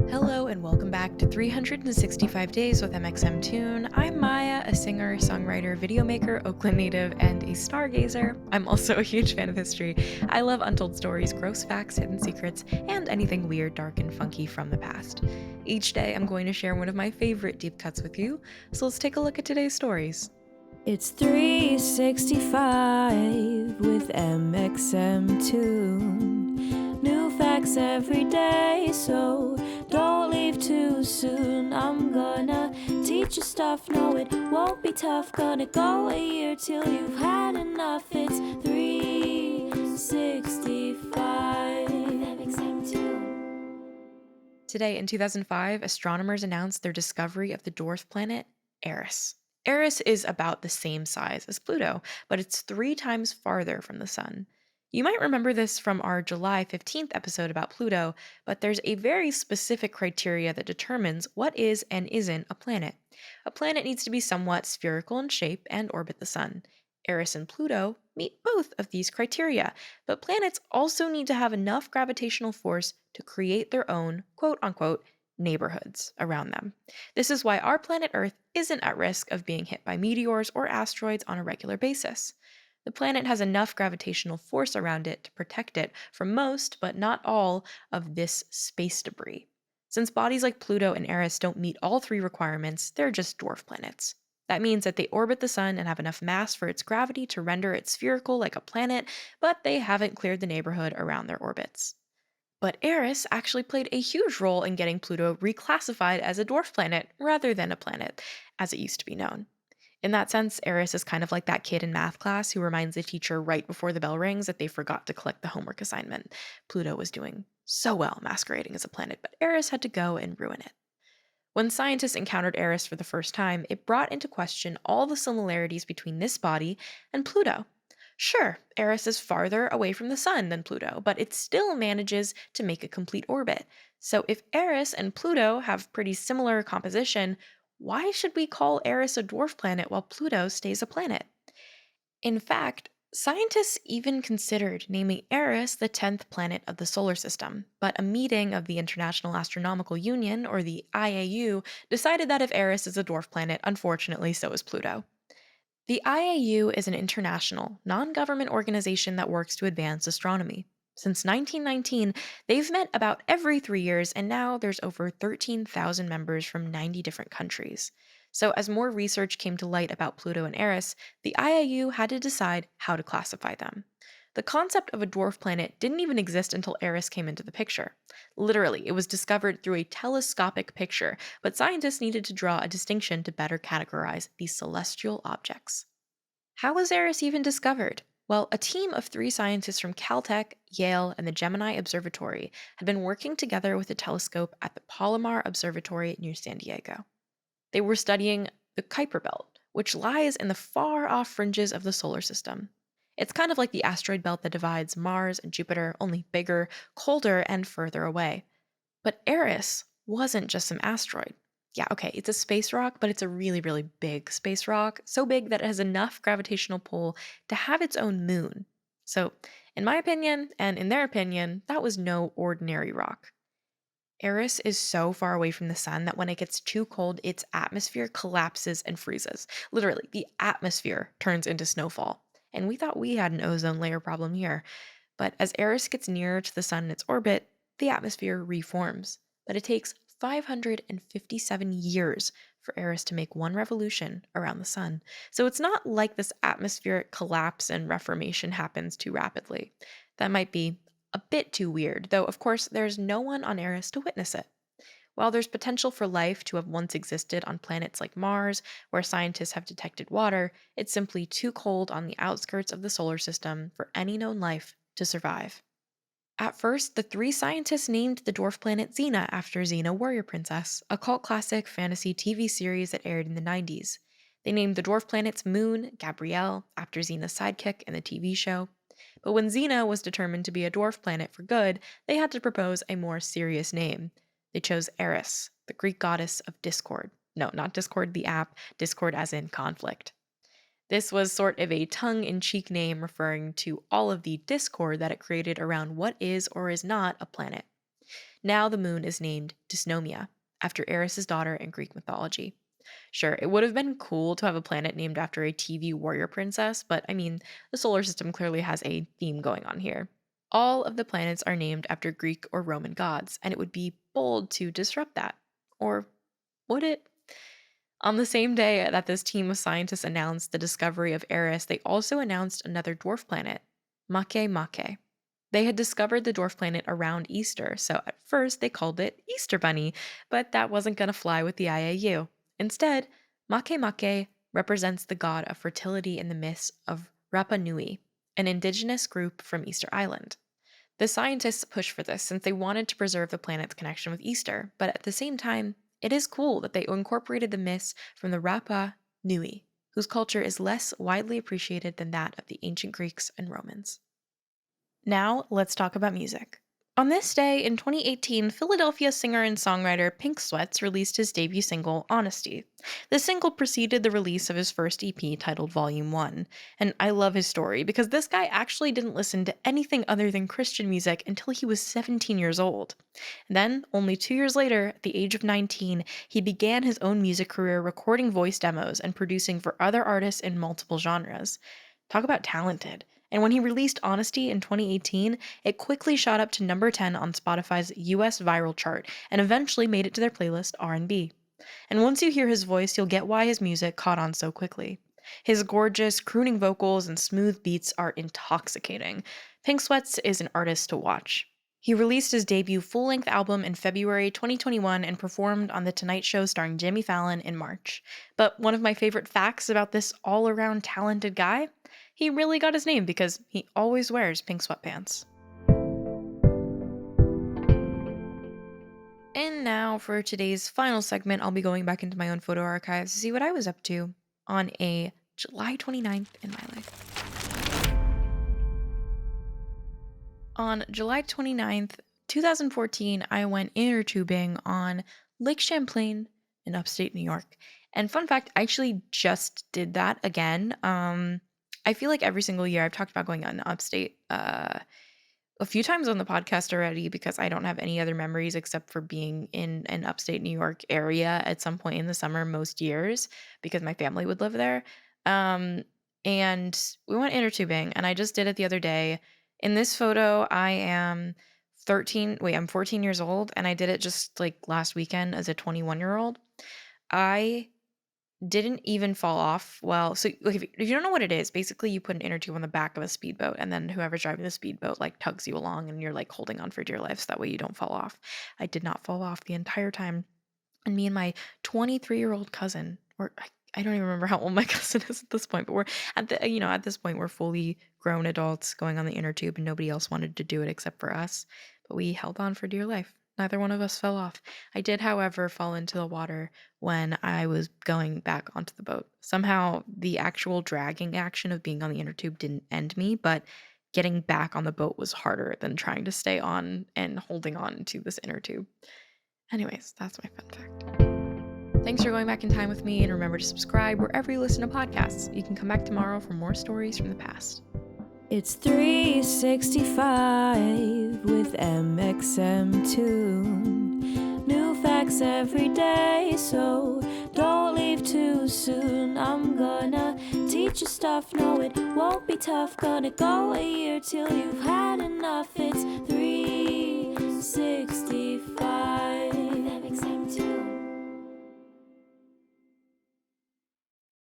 Hello and welcome back to 365 Days with mxmtoon. I'm Maia, a singer, songwriter, video maker, Oakland native, and a stargazer. I'm also a huge fan of history. I love untold stories, gross facts, hidden secrets, and anything weird, dark, and funky from the past. Each day, I'm going to share one of my favorite deep cuts with you, so let's take a look at today's stories. It's 365 with mxmtoon. New facts every day, so don't leave too soon. I'm gonna teach you stuff, no it won't be tough. Gonna go a year till you've had enough. It's 365 mxmtoon. Today, in 2005, astronomers announced their discovery of the dwarf planet Eris. Eris is about the same size as Pluto, but it's 3 times farther from the Sun. You might remember this from our July 15th episode about Pluto, but there's a very specific criteria that determines what is and isn't a planet. A planet needs to be somewhat spherical in shape and orbit the Sun. Eris and Pluto meet both of these criteria, but planets also need to have enough gravitational force to create their own quote unquote neighborhoods around them. This is why our planet Earth isn't at risk of being hit by meteors or asteroids on a regular basis. The planet has enough gravitational force around it to protect it from most, but not all, of this space debris. Since bodies like Pluto and Eris don't meet all 3 requirements, they're just dwarf planets. That means that they orbit the Sun and have enough mass for its gravity to render it spherical like a planet, but they haven't cleared the neighborhood around their orbits. But Eris actually played a huge role in getting Pluto reclassified as a dwarf planet rather than a planet, as it used to be known. In that sense, Eris is kind of like that kid in math class who reminds the teacher right before the bell rings that they forgot to collect the homework assignment. Pluto was doing so well masquerading as a planet, but Eris had to go and ruin it. When scientists encountered Eris for the first time, it brought into question all the similarities between this body and Pluto. Sure, Eris is farther away from the Sun than Pluto, but it still manages to make a complete orbit. So if Eris and Pluto have pretty similar composition, why should we call Eris a dwarf planet while Pluto stays a planet? In fact, scientists even considered naming Eris the 10th planet of the solar system, but a meeting of the International Astronomical Union, or the IAU, decided that if Eris is a dwarf planet, unfortunately, so is Pluto. The IAU is an international, non government organization that works to advance astronomy. Since 1919, they've met about every 3 years, and now there's over 13,000 members from 90 different countries. So, as more research came to light about Pluto and Eris, the IAU had to decide how to classify them. The concept of a dwarf planet didn't even exist until Eris came into the picture. Literally, it was discovered through a telescopic picture, but scientists needed to draw a distinction to better categorize these celestial objects. How was Eris even discovered? Well, a team of 3 scientists from Caltech, Yale, and the Gemini Observatory had been working together with a telescope at the Palomar Observatory near San Diego. They were studying the Kuiper Belt, which lies in the far off fringes of the solar system. It's kind of like the asteroid belt that divides Mars and Jupiter, only bigger, colder, and further away. But Eris wasn't just some asteroid. Yeah, okay, it's a space rock, but it's a really, really big space rock, so big that it has enough gravitational pull to have its own moon. So, in my opinion, and in their opinion, that was no ordinary rock. Eris is so far away from the sun that when it gets too cold, its atmosphere collapses and freezes. Literally, the atmosphere turns into snowfall. And we thought we had an ozone layer problem here. But as Eris gets nearer to the sun in its orbit, the atmosphere reforms. But it takes 557 years for Eris to make one revolution around the sun. So it's not like this atmospheric collapse and reformation happens too rapidly. That might be a bit too weird, though of course there's no one on Eris to witness it. While there's potential for life to have once existed on planets like Mars, where scientists have detected water, it's simply too cold on the outskirts of the solar system for any known life to survive. At first, the 3 scientists named the dwarf planet Xena after Xena Warrior Princess, a cult classic fantasy TV series that aired in the 90s. They named the dwarf planet's moon Gabrielle after Xena's sidekick in the TV show. But when Xena was determined to be a dwarf planet for good, they had to propose a more serious name. They chose Eris, the Greek goddess of discord. No, not Discord the app, discord as in conflict. This was sort of a tongue in cheek name referring to all of the discord that it created around what is or is not a planet. Now the moon is named Dysnomia, after Eris' daughter in Greek mythology. Sure, it would have been cool to have a planet named after a TV warrior princess, but I mean, the solar system clearly has a theme going on here. All of the planets are named after Greek or Roman gods, and it would be bold to disrupt that. Or would it? On the same day that this team of scientists announced the discovery of Eris, they also announced another dwarf planet, Makemake. They had discovered the dwarf planet around Easter, so at first they called it Easter Bunny, but that wasn't going to fly with the IAU. Instead, Makemake represents the god of fertility in the myths of Rapa Nui, an indigenous group from Easter Island. The scientists pushed for this since they wanted to preserve the planet's connection with Easter, but at the same time, it is cool that they incorporated the myths from the Rapa Nui, whose culture is less widely appreciated than that of the ancient Greeks and Romans. Now, let's talk about music. On this day in 2018, Philadelphia singer and songwriter Pink Sweats released his debut single, Honesty. The single preceded the release of his first EP titled Volume 1. And I love his story because this guy actually didn't listen to anything other than Christian music until he was 17 years old. Then, only 2 years later, at the age of 19, he began his own music career recording voice demos and producing for other artists in multiple genres. Talk about talented. And when he released Honesty in 2018, it quickly shot up to number 10 on Spotify's US viral chart and eventually made it to their playlist R&B. And once you hear his voice, you'll get why his music caught on so quickly. His gorgeous, crooning vocals and smooth beats are intoxicating. Pink Sweats is an artist to watch. He released his debut full-length album in February 2021 and performed on The Tonight Show starring Jimmy Fallon in March. But one of my favorite facts about this all-around talented guy? He really got his name because he always wears pink sweatpants. And now for today's final segment, I'll be going back into my own photo archives to see what I was up to on a July 29th in my life. On July 29th, 2014, I went inner tubing on Lake Champlain in upstate New York. And fun fact, I actually just did that again. I feel like every single year I've talked about going on upstate a few times on the podcast already because I don't have any other memories except for being in an upstate New York area at some point in the summer most years because my family would live there. And we went inner tubing and I just did it the other day. In this photo, I am I'm 14 years old and I did it just like last weekend as a 21-year-old. I didn't even fall off. Well, so like, if you don't know what it is, basically you put an inner tube on the back of a speedboat and then whoever's driving the speedboat like tugs you along and you're like holding on for dear life so that way you don't fall off. I did not fall off the entire time. And me and my 23-year-old cousin, or I don't even remember how old my cousin is at this point, but we're at this point we're fully grown adults going on the inner tube and nobody else wanted to do it except for us. But we held on for dear life. Neither one of us fell off. I did, however, fall into the water when I was going back onto the boat. Somehow, the actual dragging action of being on the inner tube didn't end me, but getting back on the boat was harder than trying to stay on and holding on to this inner tube. Anyways, that's my fun fact. Thanks for going back in time with me, and remember to subscribe wherever you listen to podcasts. You can come back tomorrow for more stories from the past. It's 365 with mxmtoon. New facts every day, so don't leave too soon. I'm gonna teach you stuff, no it won't be tough. Gonna go a year till you've had enough. It's 360